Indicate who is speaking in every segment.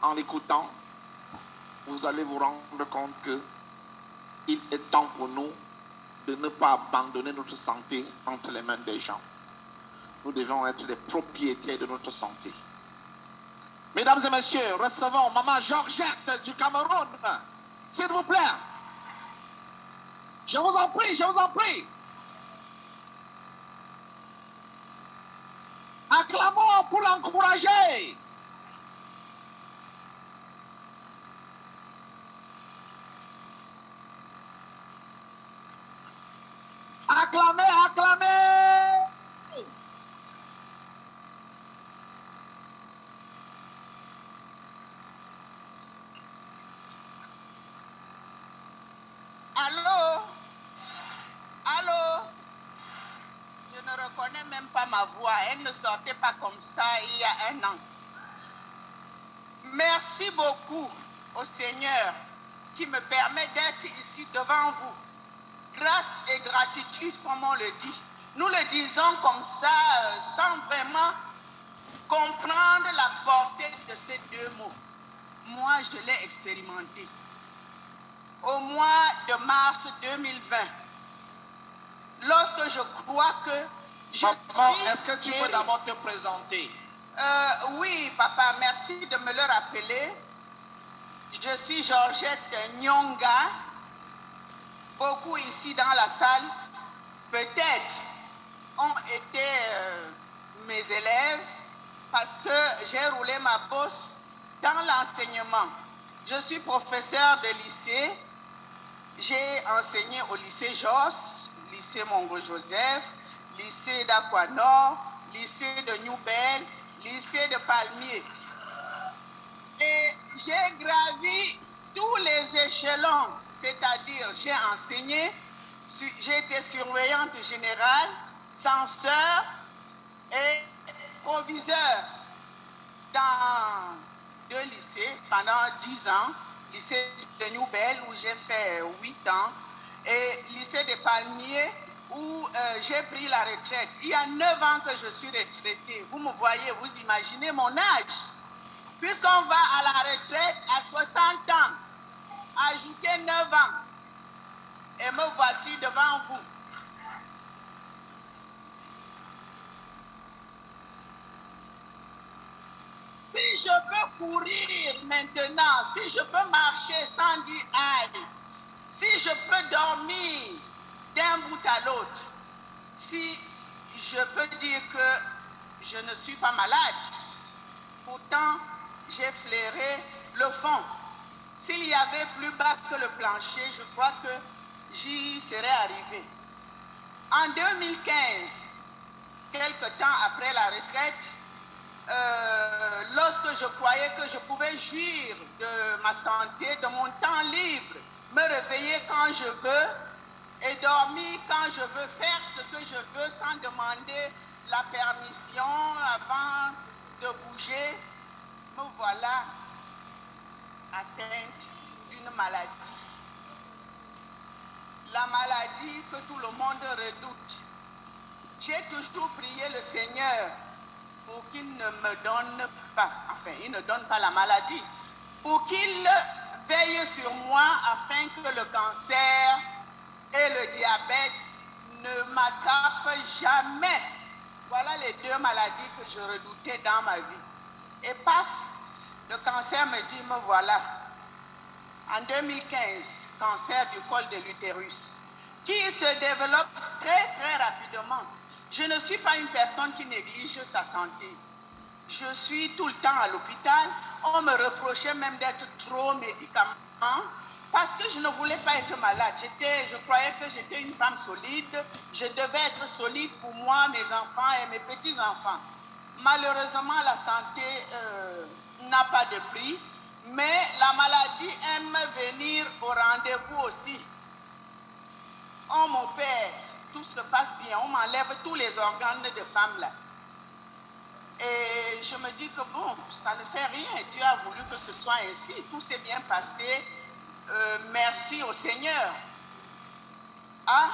Speaker 1: en l'écoutant, vous allez vous rendre compte qu'il est temps pour nous de ne pas abandonner notre santé entre les mains des gens. Nous devons être les propriétaires de notre santé. Mesdames et messieurs, recevons Maman Georgette du Cameroun. S'il vous plaît. Je vous en prie, je vous en prie. Acclamons pour l'encourager. Acclamez, acclamez.
Speaker 2: Allô? Allô? Je ne reconnais même pas ma voix. Elle ne sortait pas comme ça il y a un an. Merci beaucoup au Seigneur qui me permet d'être ici devant vous. Grâce et gratitude, comme on le dit. Nous le disons comme ça, sans vraiment comprendre la portée de ces deux mots. Moi, je l'ai expérimenté. Au mois de mars 2020, lorsque je crois que
Speaker 1: Maman, est-ce que tu peux d'abord te présenter?
Speaker 2: Oui, papa, merci de me le rappeler. Je suis Georgette Nyonga. Beaucoup ici dans la salle, peut-être, ont été mes élèves parce que j'ai roulé ma bosse dans l'enseignement. Je suis professeur de lycée. J'ai enseigné au lycée Josse, lycée Mongo-Joseph, lycée d'Aquanor, lycée de Newbel, lycée de Palmier. Et j'ai gravi tous les échelons, c'est-à-dire j'ai enseigné, j'ai été surveillante générale, censeur et proviseur dans 2 lycées pendant 10 ans. Lycée de Newbel où j'ai fait 8 ans et lycée de Palmiers où j'ai pris la retraite. Il y a 9 ans que je suis retraitée. Vous me voyez, vous imaginez mon âge. Puisqu'on va à la retraite à 60 ans, ajoutez 9 ans et me voici devant vous. Si je peux courir maintenant, si je peux marcher sans dire aïe, si je peux dormir d'un bout à l'autre, si je peux dire que je ne suis pas malade, pourtant j'ai flairé le fond. S'il y avait plus bas que le plancher, je crois que j'y serais arrivé. En 2015, quelque temps après la retraite, lorsque je croyais que je pouvais jouir de ma santé, de mon temps libre, me réveiller quand je veux et dormir quand je veux, faire ce que je veux sans demander la permission avant de bouger, me voilà atteinte d'une maladie. La maladie que tout le monde redoute. J'ai toujours prié le Seigneur pour qu'il ne me donne pas, enfin, il ne donne pas la maladie, pour qu'il veille sur moi afin que le cancer et le diabète ne m'attrapent jamais. Voilà les 2 maladies que je redoutais dans ma vie. Et paf, le cancer me dit, me voilà. En 2015, cancer du col de l'utérus, qui se développe très très rapidement. Je ne suis pas une personne qui néglige sa santé. Je suis tout le temps à l'hôpital. On me reprochait même d'être trop médicament parce que je ne voulais pas être malade. Je croyais que j'étais une femme solide. Je devais être solide pour moi, mes enfants et mes petits-enfants. Malheureusement, la santé n'a pas de prix, mais la maladie aime venir au rendez-vous aussi. On m'opère, tout se passe bien, on m'enlève tous les organes de femme là. Et je me dis que bon, ça ne fait rien, Dieu a voulu que ce soit ainsi, tout s'est bien passé, merci au Seigneur. Ah,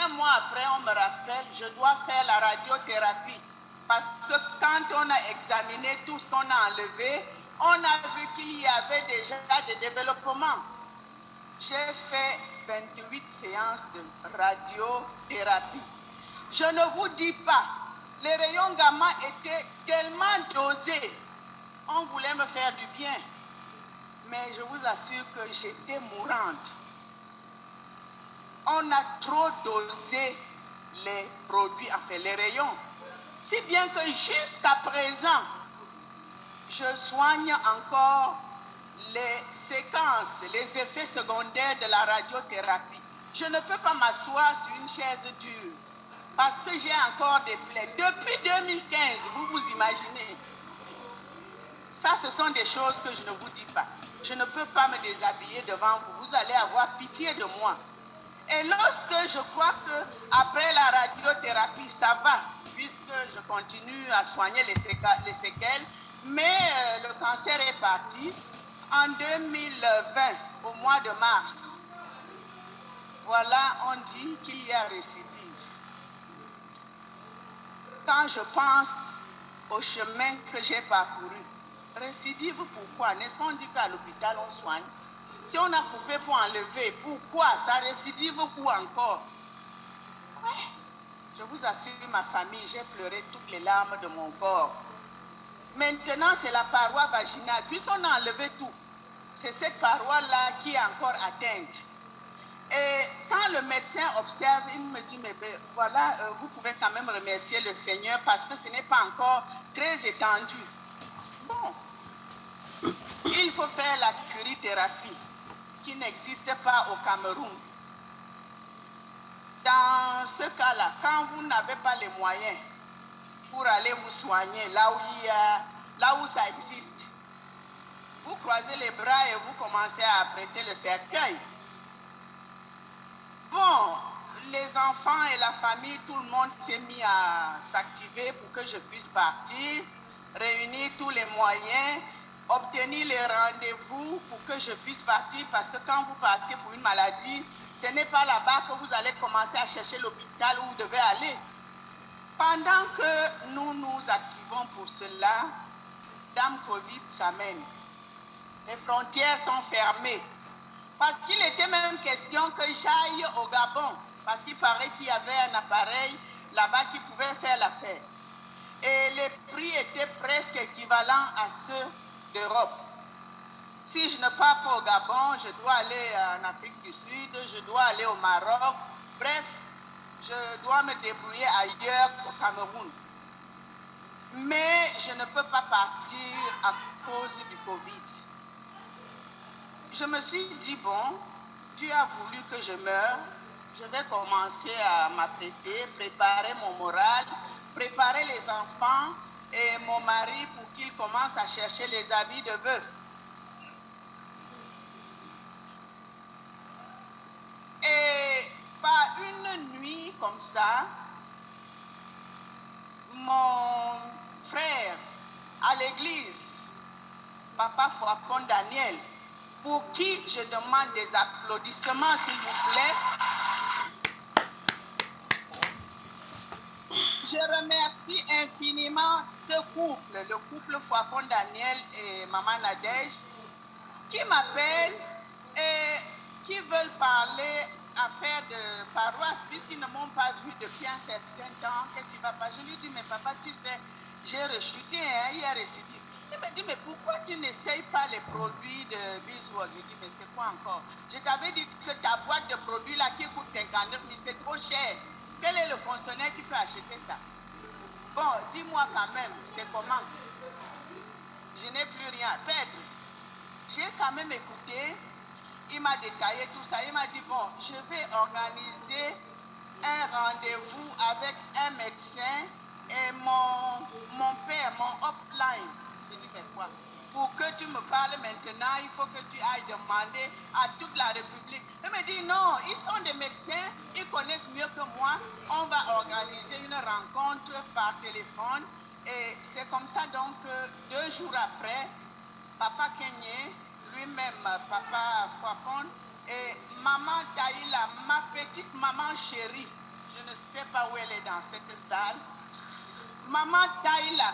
Speaker 2: un mois après, on me rappelle, je dois faire la radiothérapie, parce que quand on a examiné tout ce qu'on a enlevé, on a vu qu'il y avait déjà des développements. J'ai fait 28 séances de radiothérapie. Je ne vous dis pas, les rayons gamma étaient tellement dosés. On voulait me faire du bien. Mais je vous assure que j'étais mourante. On a trop dosé les produits, enfin les rayons. Si bien que jusqu'à présent, je soigne encore les séquences, les effets secondaires de la radiothérapie. Je ne peux pas m'asseoir sur une chaise dure parce que j'ai encore des plaies. Depuis 2015, vous vous imaginez. Ça, ce sont des choses que je ne vous dis pas. Je ne peux pas me déshabiller devant vous. Vous allez avoir pitié de moi. Et lorsque je crois qu'après la radiothérapie, ça va, puisque je continue à soigner les séquelles, mais le cancer est parti en 2020, au mois de mars. Voilà, on dit qu'il y a récidive. Quand je pense au chemin que j'ai parcouru, récidive pourquoi? N'est-ce pas, on dit qu'à l'hôpital on soigne? Si on a coupé pour enlever, pourquoi? Ça récidive où encore? Ouais. Je vous assure, ma famille, j'ai pleuré toutes les larmes de mon corps. Maintenant, c'est la paroi vaginale. Puisqu'on a enlevé tout, c'est cette paroi-là qui est encore atteinte. Et quand le médecin observe, il me dit, mais voilà, vous pouvez quand même remercier le Seigneur parce que ce n'est pas encore très étendu. Bon, il faut faire la curithérapie qui n'existe pas au Cameroun. Dans ce cas-là, quand vous n'avez pas les moyens pour aller vous soigner là où ça existe, vous croisez les bras et vous commencez à apprêter le cercueil. Bon, les enfants et la famille, tout le monde s'est mis à s'activer pour que je puisse partir, réunir tous les moyens, obtenir les rendez-vous pour que je puisse partir, parce que quand vous partez pour une maladie, ce n'est pas là-bas que vous allez commencer à chercher l'hôpital où vous devez aller. Pendant que nous nous activons pour cela, Dame Covid s'amène. Les frontières sont fermées. Parce qu'il était même question que j'aille au Gabon, parce qu'il paraît qu'il y avait un appareil là-bas qui pouvait faire l'affaire. Et les prix étaient presque équivalents à ceux d'Europe. Si je ne pars pas au Gabon, je dois aller en Afrique du Sud, je dois aller au Maroc. Bref, je dois me débrouiller ailleurs au Cameroun. Mais je ne peux pas partir à cause du Covid. Je me suis dit, bon, Dieu a voulu que je meure, je vais commencer à m'apprêter, préparer mon moral, préparer les enfants et mon mari pour qu'ils commencent à chercher les habits de veuf. Et par une nuit comme ça, mon frère à l'église, Papa Fouacon Daniel, pour qui je demande des applaudissements, s'il vous plaît. Je remercie infiniment ce couple, le couple Fouacon Daniel et Maman Nadège, qui m'appellent et qui veulent parler affaire de paroisse, puisqu'ils ne m'ont pas vu depuis un certain temps. Qu'est-ce qui va pas? Je lui dis, mais papa, tu sais, j'ai rechuté, hein, il a récidive. Il me dit, mais pourquoi tu n'essayes pas les produits de Bisworld? Je lui dis, mais c'est quoi encore? Je t'avais dit que ta boîte de produits là qui coûte 59 000, c'est trop cher. Quel est le fonctionnaire qui peut acheter ça? Bon, dis-moi quand même, c'est comment? Je n'ai plus rien à perdre. J'ai quand même écouté, il m'a détaillé tout ça. Il m'a dit, bon, je vais organiser un rendez-vous avec un médecin et mon père, mon upline. Je dis, mais quoi? Pour que tu me parles maintenant, il faut que tu ailles demander à toute la République. Il me dit, non, ils sont des médecins, ils connaissent mieux que moi. On va organiser une rencontre par téléphone. Et c'est comme ça donc que 2 jours après, Papa Kenyé, lui-même, Papa Fouacon, et Maman Taïla, ma petite maman chérie, je ne sais pas où elle est dans cette salle. Maman Taïla,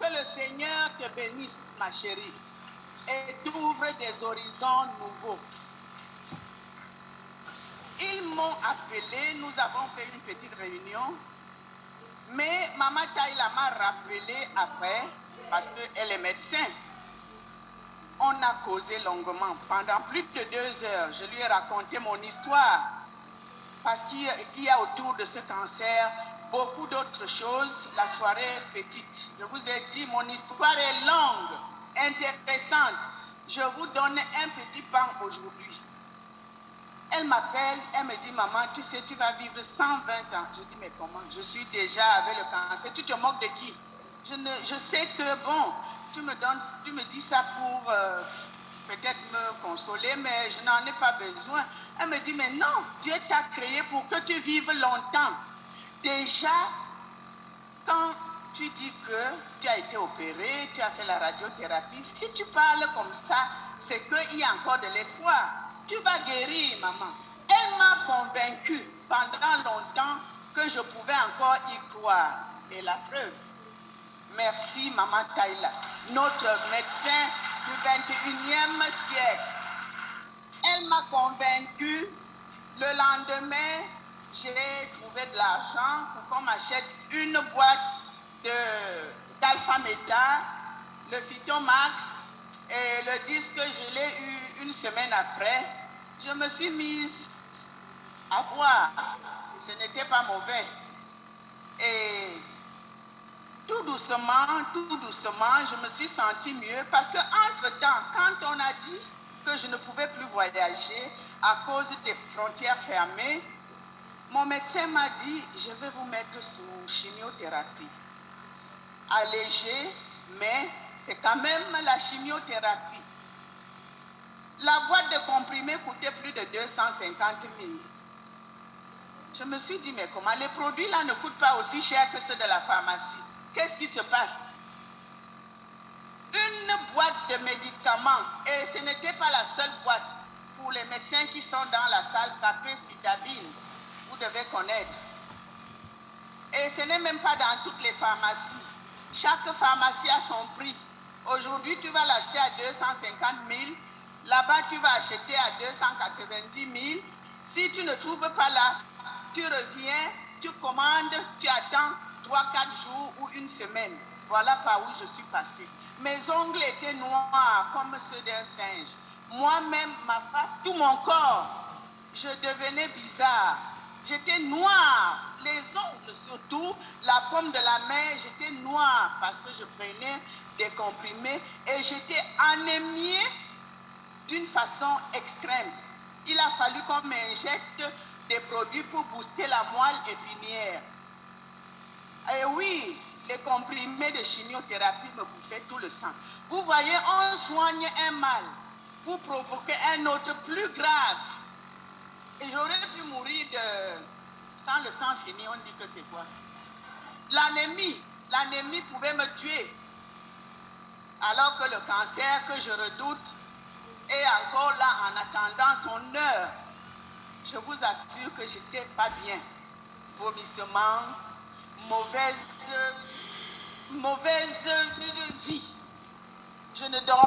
Speaker 2: que le Seigneur te bénisse, ma chérie. Et m'offre des horizons nouveaux. Ils m'ont appelé, nous avons fait une petite réunion, mais Maman Taïla m'a rappelé après, parce qu'elle est médecin. On a causé longuement, pendant plus de 2 heures. Je lui ai raconté mon histoire, parce qu'il y a autour de ce cancer beaucoup d'autres choses. La soirée est petite. Je vous ai dit, mon histoire est longue, intéressante. Je vous donne un petit pan aujourd'hui. Elle m'appelle, elle me dit, maman, tu sais, tu vas vivre 120 ans. Je dis, mais comment? Je suis déjà avec le cancer. Tu te moques de qui? Je sais que, bon, tu me dis ça pour peut-être me consoler, mais je n'en ai pas besoin. Elle me dit, mais non, Dieu t'a créé pour que tu vives longtemps. Déjà, quand tu dis que tu as été opéré, tu as fait la radiothérapie, si tu parles comme ça, c'est qu'il y a encore de l'espoir. Tu vas guérir, maman. Elle m'a convaincue pendant longtemps que je pouvais encore y croire. Et la preuve, merci Maman Taïla, notre médecin du 21e siècle. Elle m'a convaincue. Le lendemain, j'ai trouvé de l'argent pour qu'on m'achète une boîte d'Alpha Meta, le Phytomax, et le disque, je l'ai eu une semaine après. Je me suis mise à boire. Ce n'était pas mauvais. Et tout doucement, je me suis sentie mieux parce qu'entre-temps, quand on a dit que je ne pouvais plus voyager à cause des frontières fermées, mon médecin m'a dit, je vais vous mettre sous chimiothérapie. Allégé, mais c'est quand même la chimiothérapie. La boîte de comprimés coûtait plus de 250 000. Je me suis dit, mais comment? Les produits là ne coûtent pas aussi cher que ceux de la pharmacie. Qu'est-ce qui se passe? Une boîte de médicaments, et ce n'était pas la seule boîte. Pour les médecins qui sont dans la salle, Capecitabine, vous devez connaître. Et ce n'est même pas dans toutes les pharmacies. Chaque pharmacie a son prix. Aujourd'hui, tu vas l'acheter à 250 000. Là-bas, tu vas acheter à 290 000. Si tu ne trouves pas là, tu reviens, tu commandes, tu attends 3-4 jours ou une semaine. Voilà par où je suis passée. Mes ongles étaient noirs comme ceux d'un singe. Moi-même, ma face, tout mon corps, je devenais bizarre. J'étais noire. Les ongles surtout, la paume de la main, j'étais noire parce que je prenais des comprimés et j'étais anémiée d'une façon extrême. Il a fallu qu'on m'injecte des produits pour booster la moelle épinière. Et oui, les comprimés de chimiothérapie me bouffaient tout le sang. Vous voyez, on soigne un mal pour provoquer un autre plus grave. Et j'aurais pu mourir quand le sang finit, on dit que c'est quoi? L'anémie pouvait me tuer. Alors que le cancer que je redoute est encore là en attendant son heure. Je vous assure que j'étais pas bien. Vomissement, mauvaise vie. Je ne dors